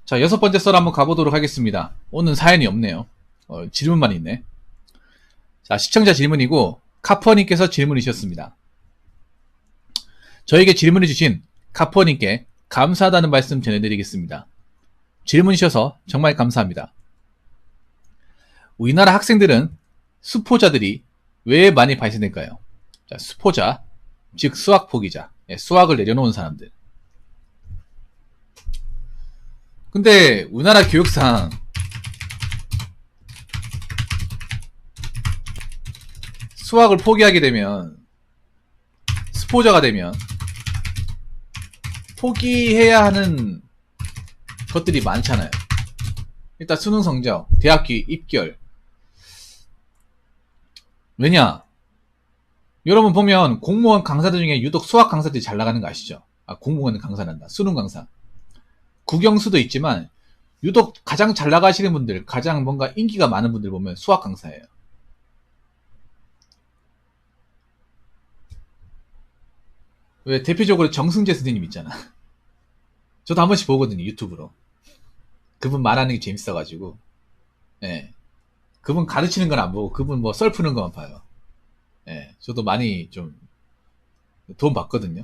자, 6번째 썰 한번 가보도록 하겠습니다. 오늘 사연이 없네요. 질문만 있네. 자, 시청자 질문이고 카퍼님께서 질문이셨습니다. 저에게 질문해주신 카퍼님께 감사하다는 말씀 전해드리겠습니다. 질문이셔서 정말 감사합니다. 우리나라 학생들은 수포자들이 왜 많이 발생될까요? 자, 수포자, 즉 수학 포기자, 수학을 내려놓은 사람들. 근데 우리나라 교육상 수학을 포기하게 되면, 수포자가 되면 포기해야 하는 것들이 많잖아요. 일단 수능 성적, 대학교 입결. 왜냐? 여러분 보면 공무원 강사들 중에 유독 수학 강사들이 잘 나가는 거 아시죠? 공무원 강사란다. 수능 강사. 국영수도 있지만 유독 가장 잘 나가시는 분들, 가장 뭔가 인기가 많은 분들 보면 수학 강사예요. 왜 대표적으로 정승재 선생님 있잖아. 저도 한 번씩 보거든요, 유튜브로. 그분 말하는 게 재밌어가지고. 예. 그분 가르치는 건 안 보고 그분 뭐 썰 푸는 것만 봐요. 예. 저도 많이 좀 도움 받거든요.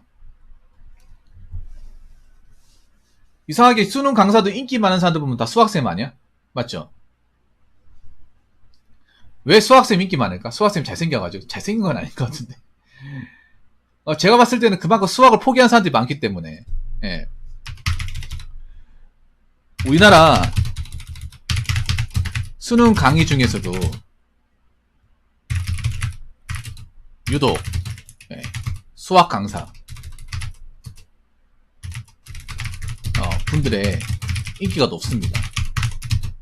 이상하게 수능 강사도 인기 많은 사람들 보면 다 수학쌤 아니야? 맞죠? 왜 수학쌤 인기 많을까? 수학쌤 잘생겨가지고. 잘생긴 건 아닐 것 같은데. 제가 봤을 때는 그만큼 수학을 포기한 사람들이 많기 때문에. 예. 우리나라 수능 강의 중에서도 유독 수학 강사 분들의 인기가 높습니다.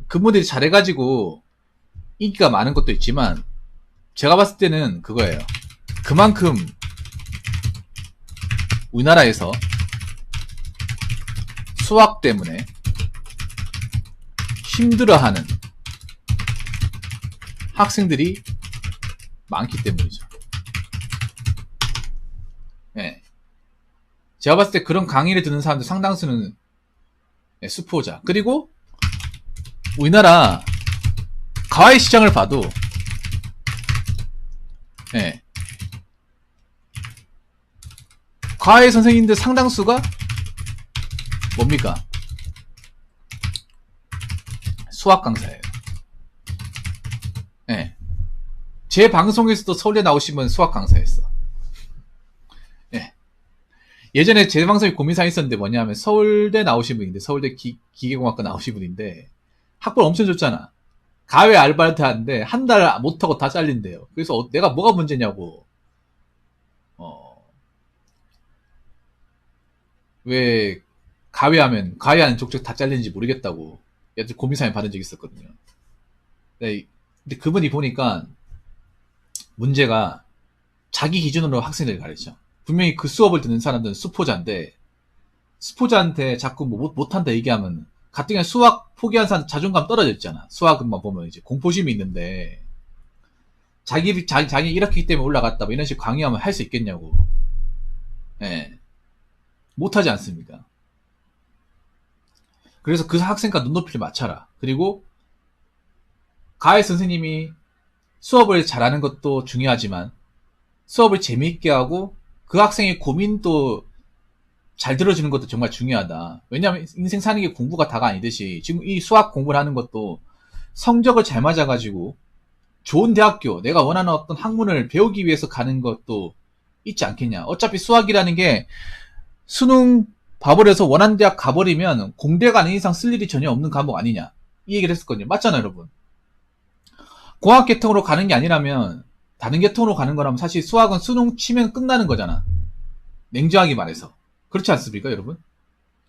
그분들이 잘해가지고 인기가 많은 것도 있지만 제가 봤을 때는 그거예요. 그만큼 우리나라에서 수학 때문에 힘들어하는 학생들이 많기 때문이죠. 네. 제가 봤을 때 그런 강의를 듣는 사람들 상당수는 수포자. 그리고 우리나라 과외 시장을 봐도 과외 선생님들 상당수가 뭡니까? 수학 강사예요. 제 방송에서도 서울대 나오신 분 수학 강사였어. 예전에 제 방송에 고민사항이 있었는데 뭐냐면 서울대 나오신 분인데, 서울대 기계공학과 나오신 분인데 학벌 엄청 좋잖아. 가외 알바이트 하는데 한 달 못하고 다 잘린대요. 그래서 내가 뭐가 문제냐고. 왜 가외하는 족족 다 잘리는지 모르겠다고 얘들 고민사항 받은 적이 있었거든요. 근데 그분이 보니까 문제가 자기 기준으로 학생들을 가르쳐. 분명히 그 수업을 듣는 사람들은 수포자인데, 수포자한테 자꾸 뭐 못한다 얘기하면 가뜩이나 수학 포기한 사람 자존감 떨어져 있잖아. 수학만 보면 이제 공포심이 있는데 자기 이렇기 때문에 올라갔다 뭐 이런 식으로 강의하면 할 수 있겠냐고. 못하지 않습니까? 그래서 그 학생과 눈높이를 맞춰라. 그리고 가해 선생님이 수업을 잘하는 것도 중요하지만 수업을 재미있게 하고 그 학생의 고민도 잘 들어주는 것도 정말 중요하다. 왜냐하면 인생 사는 게 공부가 다가 아니듯이 지금 이 수학 공부를 하는 것도 성적을 잘 맞아가지고 좋은 대학교, 내가 원하는 어떤 학문을 배우기 위해서 가는 것도 있지 않겠냐. 어차피 수학이라는 게 수능 봐버려서 원하는 대학 가버리면 공대가 아닌 이상 쓸 일이 전혀 없는 과목 아니냐, 이 얘기를 했었거든요. 맞잖아요, 여러분. 공학 계통으로 가는 게 아니라면, 다른 계통으로 가는 거라면 사실 수학은 수능 치면 끝나는 거잖아. 냉정하게 말해서. 그렇지 않습니까, 여러분?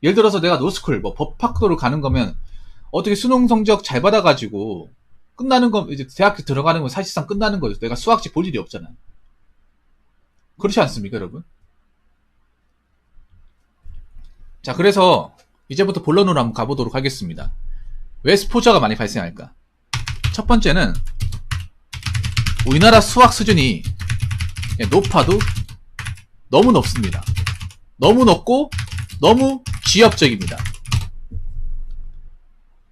예를 들어서 내가 노스쿨, 뭐 법학도를 가는 거면 어떻게 수능 성적 잘 받아가지고 끝나는 거, 이제 대학교 들어가는 건 사실상 끝나는 거죠. 내가 수학지 볼 일이 없잖아. 그렇지 않습니까, 여러분? 자, 그래서 이제부터 본론으로 한번 가보도록 하겠습니다. 왜 수포자가 많이 발생할까? 첫 번째는 우리나라 수학 수준이 높아도 너무 높습니다. 너무 높고 너무 지엽적입니다.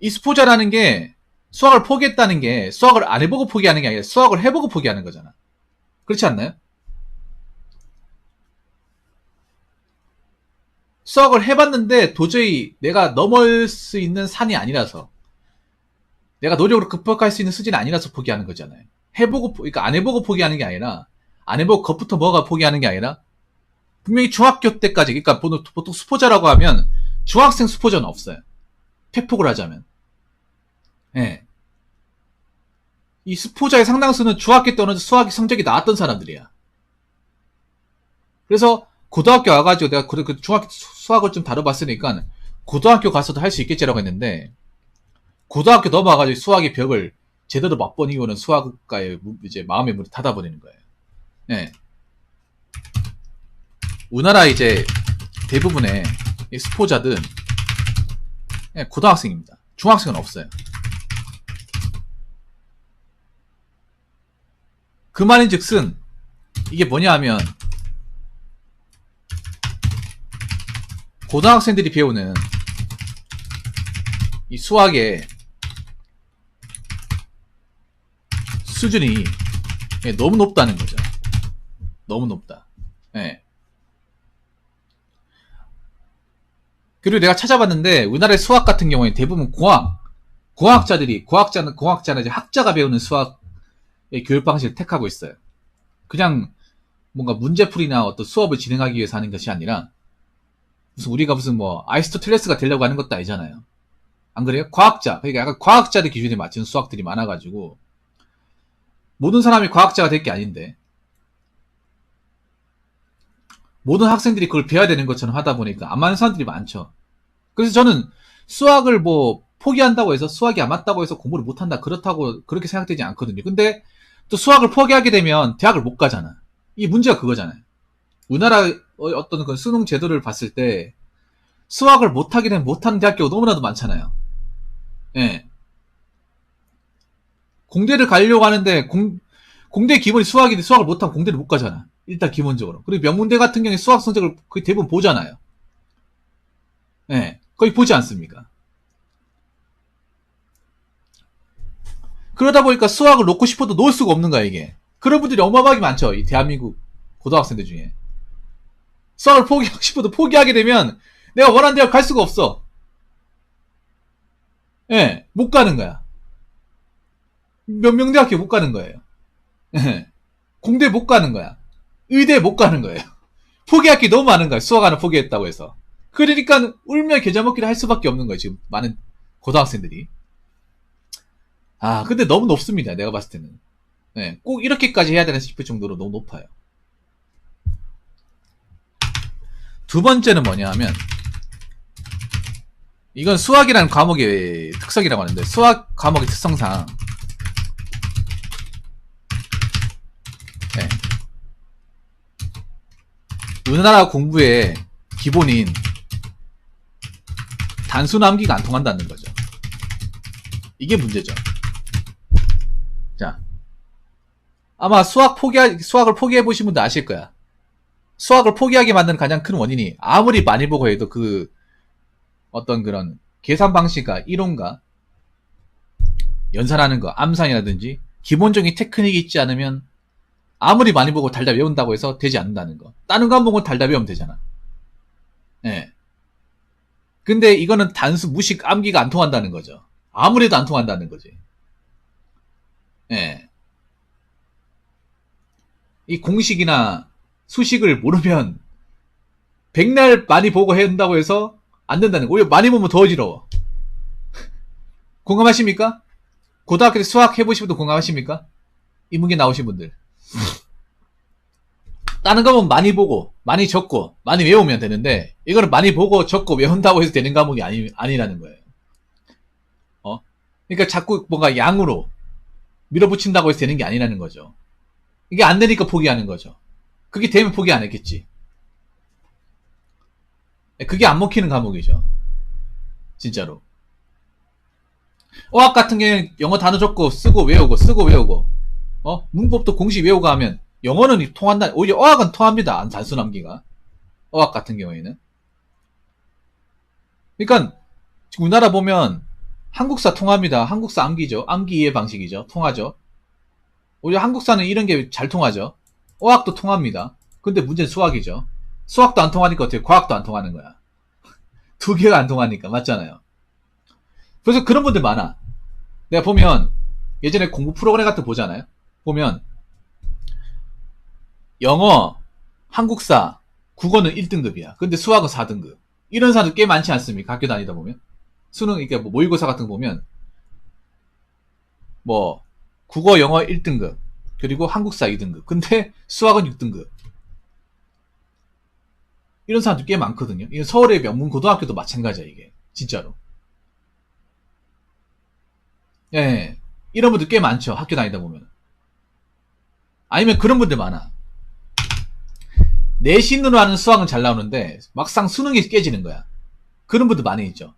이 수포자라는 게 수학을 포기했다는 게 수학을 안 해보고 포기하는 게 아니라 수학을 해보고 포기하는 거잖아. 그렇지 않나요? 수학을 해봤는데 도저히 내가 넘을 수 있는 산이 아니라서, 내가 노력으로 극복할 수 있는 수준이 아니라서 포기하는 거잖아요. 해보고, 그러니까 안 해보고 포기하는 게 아니라, 안 해보고 겁부터 먹어 포기하는 게 아니라, 분명히 중학교 때까지, 그러니까 보통 수포자라고 하면 중학생 수포자는 없어요. 팩폭을 하자면. 예. 이 수포자의 상당수는 중학교 때 어느 수학 성적이 나왔던 사람들이야. 그래서 고등학교 와가지고 내가 그 중학교 수학을 좀 다뤄봤으니까 고등학교 가서도 할 수 있겠지라고 했는데, 고등학교 넘어와가지고 수학의 벽을 제대로 맛보니고는 수학과의 이제 마음의 문을 닫아버리는 거예요. 예. 우리나라 이제 대부분의 수포자들은 고등학생입니다. 중학생은 없어요. 그 말인즉슨 이게 뭐냐 하면, 고등학생들이 배우는 이 수학의 수준이 너무 높다는 거죠. 너무 높다. 예. 그리고 내가 찾아봤는데 우리나라의 수학 같은 경우에 대부분 공학자는 이제 학자가 배우는 수학의 교육 방식을 택하고 있어요. 그냥 뭔가 문제풀이나 어떤 수업을 진행하기 위해서 하는 것이 아니라, 우리가 무슨 뭐 아리스토텔레스가 되려고 하는 것도 아니잖아요. 안 그래요? 그러니까 약간 과학자들 기준에 맞춘 수학들이 많아가지고 모든 사람이 과학자가 될 게 아닌데, 모든 학생들이 그걸 배워야 되는 것처럼 하다 보니까 안 맞는 사람들이 많죠. 그래서 저는 수학을 뭐 포기한다고 해서, 수학이 안 맞다고 해서 공부를 못한다, 그렇게 생각되지 않거든요. 근데 또 수학을 포기하게 되면 대학을 못 가잖아. 이 문제가 그거잖아요. 우리나라 어떤 그 수능 제도를 봤을 때 수학을 못하게 되면 못하는 대학교가 너무나도 많잖아요. 예. 공대를 가려고 하는데 공대 기본이 수학인데 수학을 못하면 공대를 못 가잖아. 일단 기본적으로. 그리고 명문대 같은 경우에 수학 성적을 거의 대부분 보잖아요. 예. 거의 보지 않습니까? 그러다 보니까 수학을 놓고 싶어도 놓을 수가 없는 거야, 이게. 그런 분들이 어마어마하게 많죠. 이 대한민국 고등학생들 중에. 수학을 포기하고 싶어도 포기하게 되면 내가 원하는 대학 갈 수가 없어. 예. 못 가는 거야. 명대학교 못 가는 거예요. 예. 공대 못 가는 거야. 의대 못 가는 거예요. 포기할 게 너무 많은 거야. 수학 하나 포기했다고 해서. 그러니까 울며 겨자 먹기를 할 수밖에 없는 거예요. 지금 많은 고등학생들이. 근데 너무 높습니다. 내가 봤을 때는. 네, 꼭 이렇게까지 해야 되나 싶을 정도로 너무 높아요. 두 번째는 뭐냐 하면, 이건 수학이라는 과목의 특성이라고 하는데, 수학 과목의 특성상 네, 우리나라 공부의 기본인 단순 암기가 안 통한다는 거죠. 이게 문제죠. 자, 아마 수학을 포기해 보신 분도 아실 거야. 수학을 포기하게 만드는 가장 큰 원인이, 아무리 많이 보고 해도 어떤 그런 계산 방식과 이론과 연산하는 거, 암산이라든지 기본적인 테크닉이 있지 않으면 아무리 많이 보고 달달 외운다고 해서 되지 않는다는 거. 다른 과목은 달달 외우면 되잖아. 예. 근데 이거는 단순 무식 암기가 안 통한다는 거죠. 아무래도 안 통한다는 거지. 예. 이 공식이나 수식을 모르면 백날 많이 보고 해야 한다고 해서 안 된다는 거. 오히려 많이 보면 더 어지러워. 공감하십니까? 고등학교 때 수학 해보신 분도 공감하십니까? 이 문제 나오신 분들. 다른 과목은 많이 보고 많이 적고 많이 외우면 되는데, 이거는 많이 보고 적고 외운다고 해서 되는 과목이 아니라는 거예요. 그러니까 자꾸 뭔가 양으로 밀어붙인다고 해서 되는 게 아니라는 거죠. 이게 안 되니까 포기하는 거죠. 그게 되면 포기 안 했겠지. 그게 안 먹히는 과목이죠. 진짜로. 어학 같은 경우는 영어 단어 적고 쓰고 외우고 문법도 공식 외우고 하면 영어는 통한다. 오히려 어학은 통합니다. 단순 암기가. 어학 같은 경우에는. 그러니까 우리나라 보면 한국사 통합니다. 한국사 암기죠. 암기 이해 방식이죠. 통하죠. 오히려 한국사는 이런 게 잘 통하죠. 어학도 통합니다. 근데 문제는 수학이죠. 수학도 안 통하니까 어떻게 과학도 안 통하는 거야. 두 개가 안 통하니까. 맞잖아요. 그래서 그런 분들 많아. 내가 보면 예전에 공부 프로그램 같은 거 보잖아요. 보면 영어, 한국사, 국어는 1등급이야. 근데 수학은 4등급. 이런 사람들 꽤 많지 않습니까? 학교 다니다 보면. 수능, 이게 뭐 모의고사 같은 거 보면 뭐 국어, 영어 1등급, 그리고 한국사 2등급. 근데 수학은 6등급. 이런 사람들 꽤 많거든요. 이건 서울의 명문 고등학교도 마찬가지야, 이게. 진짜로. 예. 이런 분들 꽤 많죠. 학교 다니다 보면. 아니면 그런 분들 많아. 내신으로 하는 수학은 잘 나오는데 막상 수능이 깨지는 거야. 그런 분들 많이 있죠.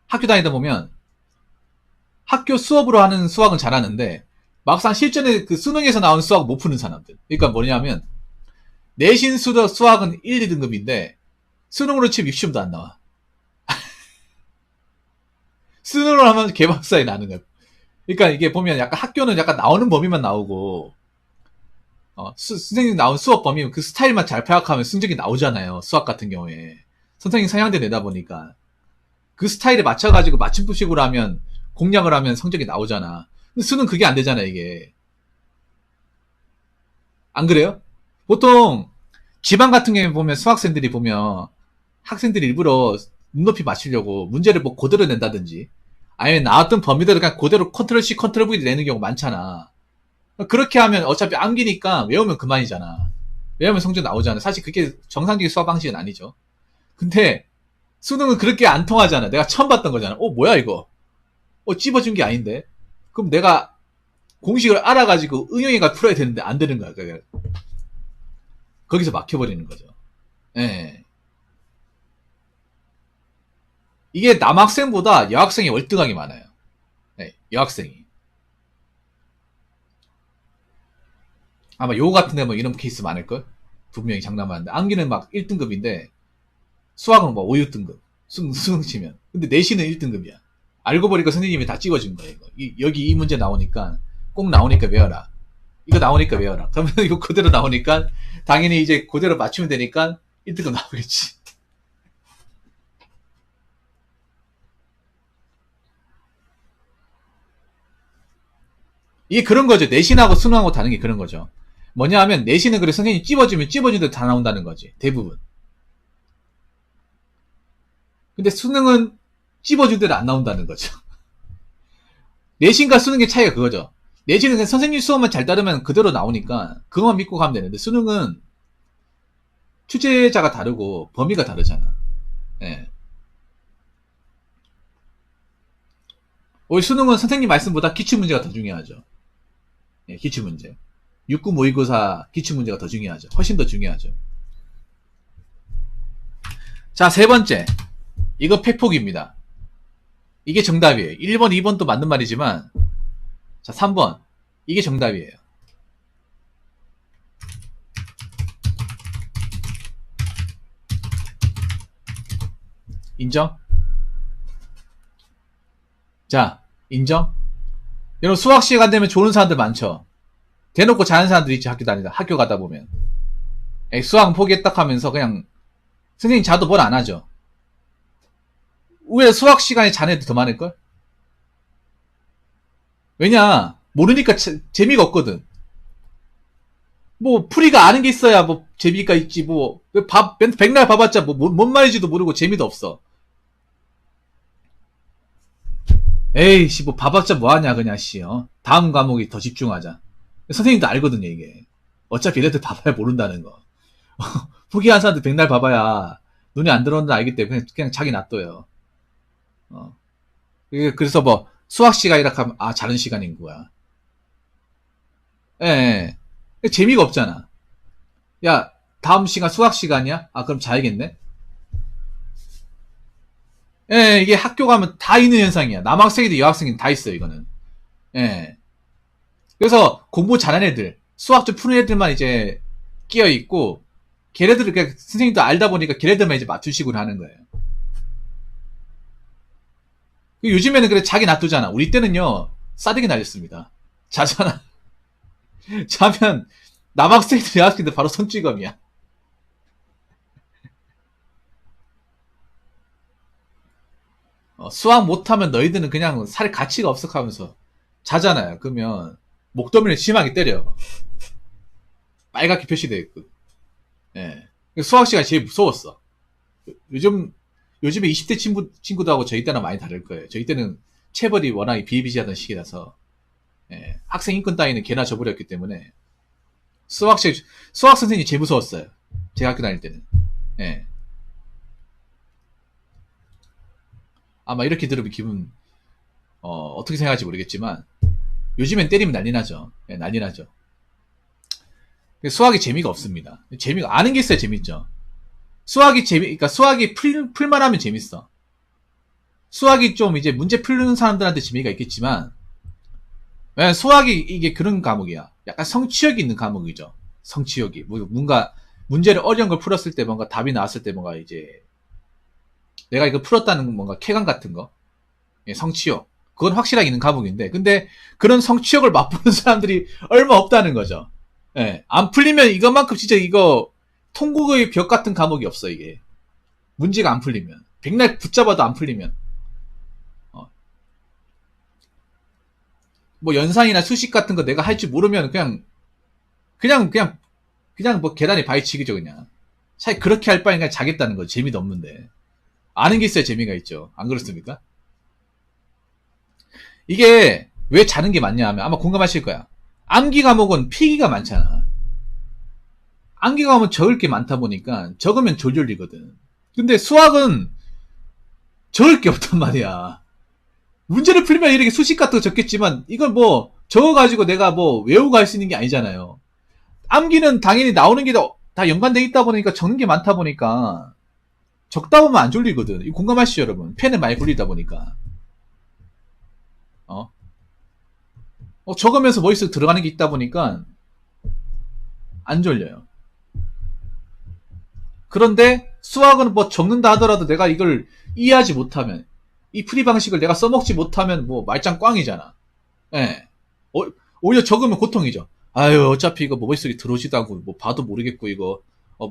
학교 다니다 보면 학교 수업으로 하는 수학은 잘하는데 막상 실전에 그 수능에서 나오는 수학 못 푸는 사람들. 그러니까 뭐냐면 내신 수학은 1, 2등급인데 수능으로 치면 유시험도 안 나와. 수능으로 하면 개박사에 나는 거야. 그러니까 이게 보면 약간 학교는 약간 나오는 범위만 나오고 선생님 나온 수업 범위 그 스타일만 잘 파악하면 성적이 나오잖아요. 수학 같은 경우에. 선생님 상향대 내다 보니까 그 스타일에 맞춰가지고 맞춤식으로 하면 공략을 하면 성적이 나오잖아. 근데 수능 그게 안 되잖아, 이게. 안 그래요? 보통 지방 같은 경우에 보면 수학생들이 보면 학생들이 일부러 눈높이 맞추려고 문제를 뭐 그대로 낸다든지 아니면 나왔던 범위대로 그냥 그대로 컨트롤 C, 컨트롤 V 내는 경우 많잖아. 그렇게 하면 어차피 암기니까 외우면 그만이잖아. 외우면 성적 나오잖아. 사실 그게 정상적인 수학 방식은 아니죠. 근데 수능은 그렇게 안 통하잖아. 내가 처음 봤던 거잖아. 뭐야 이거? 찝어준 게 아닌데? 그럼 내가 공식을 알아가지고 응용해가 풀어야 되는데 안 되는 거야. 그러니까 거기서 막혀버리는 거죠. 예. 이게 남학생보다 여학생이 월등하게 많아요. 네, 여학생이. 아마 요거 같은데 뭐 이런 케이스 많을걸? 분명히 장난하는데 암기는 막 1등급인데 수학은 뭐 5, 6등급 수능 치면. 근데 내신은 1등급이야. 알고 보니까 선생님이 다 찍어준 거야. 이거. 여기 이 문제 나오니까 꼭 나오니까 외워라. 이거 나오니까 외워라. 그러면 이거 그대로 나오니까 당연히 이제 그대로 맞추면 되니까 1등급 나오겠지. 이게 그런 거죠. 내신하고 수능하고 다른 게 그런 거죠. 뭐냐 하면 내신은 그래 선생님이 찝어주면 찝어준 대로 다 나온다는 거지. 대부분. 근데 수능은 찝어준 대로 안 나온다는 거죠. 내신과 수능의 차이가 그거죠. 내신은 그냥 선생님 수업만 잘 따르면 그대로 나오니까 그것만 믿고 가면 되는데 수능은 출제자가 다르고 범위가 다르잖아. 예. 오히려 수능은 선생님 말씀보다 기출문제가 더 중요하죠. 예, 기출문제. 6급 모의고사 기출문제가 더 중요하죠. 훨씬 더 중요하죠. 자, 세 번째. 이거 팩폭입니다. 이게 정답이에요. 1번, 2번도 맞는 말이지만 자, 3번. 이게 정답이에요. 인정? 자, 인정? 여러분 수학 시간 되면 좋은 사람들 많죠? 대놓고 자는 사람들 있지 학교 가다 보면. 수학은 포기했다 하면서 그냥 선생님 자도 뭘 안 하죠. 왜 수학 시간에 자는 애들 더 많을걸? 왜냐 모르니까 재미가 없거든. 뭐 풀이가 아는 게 있어야 뭐 재미가 있지. 뭐 백날 봐봤자 뭔 말인지도 모르고 재미도 없어. 에이씨 뭐 봐봤자 뭐하냐 그냥 씨. 다음 과목이 더 집중하자. 선생님도 알거든요 이게. 어차피 얘네들 봐봐야 모른다는 거. 포기한 사람들 백날 봐봐야 눈에 안 들어오는 줄 알기 때문에 그냥 자기 놔둬요. 그래서 뭐 수학 시간이라 하면 자는 시간인 거야. 예. 재미가 없잖아. 야 다음 시간 수학 시간이야? 그럼 자야겠네. 예, 이게 학교 가면 다 있는 현상이야. 남학생이든 여학생이든 다 있어요, 이거는. 예. 그래서 공부 잘하는 애들, 수학 좀 푸는 애들만 이제 끼어있고, 걔네들을 그냥 선생님도 알다 보니까 걔네들만 이제 맞추식으로 하는 거예요. 요즘에는 그래 자기 놔두잖아. 우리 때는요 싸대기 날렸습니다. 자잖아. 자면 남학생들 여학생들 바로 손찌검이야. 수학 못하면 너희들은 그냥 살 가치가 없어 하면서 자잖아요. 그러면 목덜미를 심하게 때려. 빨갛게 표시되어 있고. 예. 수학 시간이 제일 무서웠어. 요즘, 요즘에 20대 친구들하고 저희 때는 많이 다를 거예요. 저희 때는 체벌이 워낙 비일비재하던 시기라서, 예. 학생 인권 따위는 개나 져버렸기 때문에, 수학 선생님이 제일 무서웠어요. 제가 학교 다닐 때는. 예. 아마 이렇게 들으면 기분, 어떻게 생각할지 모르겠지만, 요즘엔 때리면 난리 나죠. 예, 난리 나죠. 수학이 재미가 없습니다. 재미가, 아는 게 있어야 재밌죠. 그러니까 수학이 풀만 하면 재밌어. 수학이 좀 이제 문제 풀는 사람들한테 재미가 있겠지만, 왜냐면 수학이 이게 그런 과목이야. 약간 성취욕이 있는 과목이죠. 성취욕이. 뭔가 문제를 어려운 걸 풀었을 때 뭔가 답이 나왔을 때 뭔가 이제 내가 이거 풀었다는 뭔가 쾌감 같은 거. 예, 성취욕. 그건 확실하게 있는 과목인데, 근데 그런 성취욕을 맛보는 사람들이 얼마 없다는 거죠. 예, 안 풀리면 이것만큼 진짜 이거 통곡의 벽 같은 과목이 없어, 이게. 문제가 안 풀리면. 백날 붙잡아도 안 풀리면. 어, 뭐 연산이나 수식 같은 거 내가 할 줄 모르면 그냥, 그냥, 그냥 뭐 계단에 바위치기죠, 그냥. 차라리 그렇게 할 바엔 그냥 자겠다는 거 재미도 없는데. 아는 게 있어야 재미가 있죠. 안 그렇습니까? 이게 왜 자는 게 맞냐 하면 아마 공감하실 거야. 암기 과목은 필기가 많잖아. 암기 과목은 적을 게 많다 보니까 적으면 졸졸리거든. 근데 수학은 적을 게 없단 말이야. 문제를 풀면 이렇게 수식 같은 거 적겠지만 이걸 뭐 적어가지고 내가 뭐 외우고 할 수 있는 게 아니잖아요. 암기는 당연히 나오는 게 다 연관돼 있다 보니까 적는 게 많다 보니까 적다 보면 안 졸리거든. 이거 공감하시죠, 여러분? 펜을 많이 굴리다 보니까. 어? 적으면서 머릿속에 들어가는 게 있다 보니까 안 졸려요. 그런데 수학은 뭐 적는다 하더라도 내가 이걸 이해하지 못하면 이 풀이 방식을 내가 써먹지 못하면 뭐 말짱 꽝이잖아. 예. 오히려 적으면 고통이죠. 아유 어차피 이거 뭐 머릿속에 들어오지도 않고 뭐 봐도 모르겠고 이거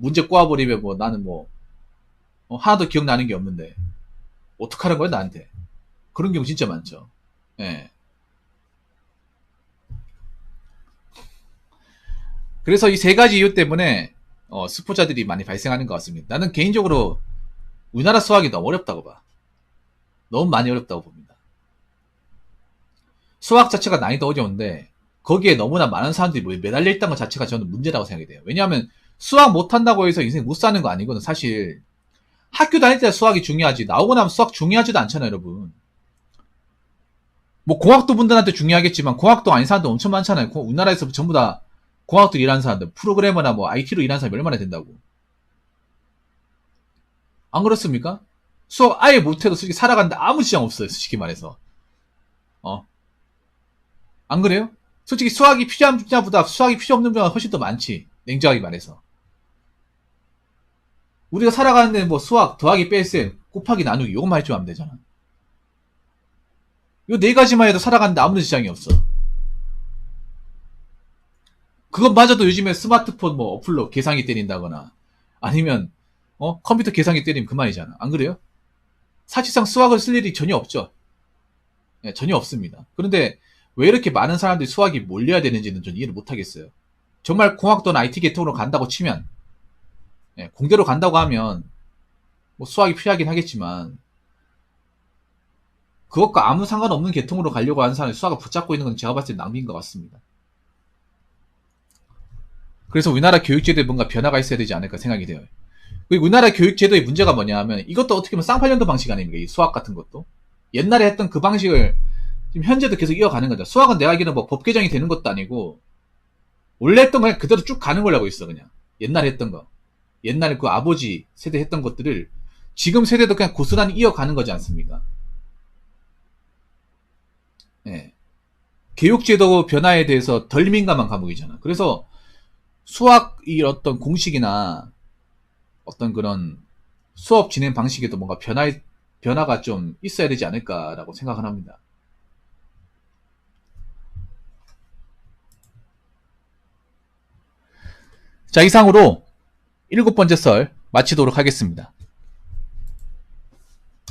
문제 꼬아버리면 뭐 나는 뭐 하나도 기억나는 게 없는데 어떡하는 거야 나한테. 그런 경우 진짜 많죠. 예. 그래서 이 세 가지 이유 때문에 스포자들이 많이 발생하는 것 같습니다. 나는 개인적으로 우리나라 수학이 너무 어렵다고 봐. 너무 많이 어렵다고 봅니다. 수학 자체가 난이도 어려운데 거기에 너무나 많은 사람들이 매달려 있다는 것 자체가 저는 문제라고 생각이 돼요. 왜냐하면 수학 못한다고 해서 인생 못 사는 거 아니거든. 사실 학교 다닐 때 수학이 중요하지 나오고 나면 수학 중요하지도 않잖아요, 여러분. 뭐 공학도 분들한테 중요하겠지만 공학도 아닌 사람들 엄청 많잖아요. 우리나라에서 전부 다 공학도 일하는 사람들, 프로그래머나 뭐 IT로 일하는 사람이 얼마나 된다고. 안 그렇습니까? 수학 아예 못해도 솔직히 살아가는데 아무 지장 없어요, 솔직히 말해서. 어. 안 그래요? 솔직히 수학이 필요한 분야보다 수학이 필요 없는 분야가 훨씬 더 많지. 냉정하게 말해서. 우리가 살아가는데 뭐 수학, 더하기, 뺄셈, 곱하기, 나누기, 요것만 할 줄 알면 되잖아. 요 네 가지만 해도 살아가는데 아무런 지장이 없어. 그것마저도 요즘에 스마트폰 뭐 어플로 계산기 때린다거나 아니면 컴퓨터 계산기 때리면 그만이잖아. 안 그래요? 사실상 수학을 쓸 일이 전혀 없죠. 네, 전혀 없습니다. 그런데 왜 이렇게 많은 사람들이 수학이 몰려야 되는지는 전 이해를 못하겠어요. 정말 공학도나 IT 계통으로 간다고 치면 공대로 간다고 하면 뭐 수학이 필요하긴 하겠지만 그것과 아무 상관없는 계통으로 가려고 하는 사람이 수학을 붙잡고 있는 건 제가 봤을 때 낭비인 것 같습니다. 그래서 우리나라 교육제도에 뭔가 변화가 있어야 되지 않을까 생각이 돼요. 그리고 우리나라 교육제도의 문제가 뭐냐 하면 이것도 어떻게 보면 쌍팔년도 방식 아닙니까? 이 수학 같은 것도. 옛날에 했던 그 방식을 지금 현재도 계속 이어가는 거죠. 수학은 내가 알기로는 뭐 법 개정이 되는 것도 아니고 원래 했던 거 그냥 그대로 쭉 가는 걸로 알고 있어 그냥. 옛날에 했던 거. 옛날에 그 아버지 세대 했던 것들을 지금 세대도 그냥 고스란히 이어가는 거지 않습니까? 예. 교육제도 변화에 대해서 덜 민감한 과목이잖아. 그래서 수학이 어떤 공식이나 어떤 그런 수업 진행 방식에도 뭔가 변화가 좀 있어야 되지 않을까라고 생각을 합니다. 자, 이상으로 7번째 설 마치도록 하겠습니다.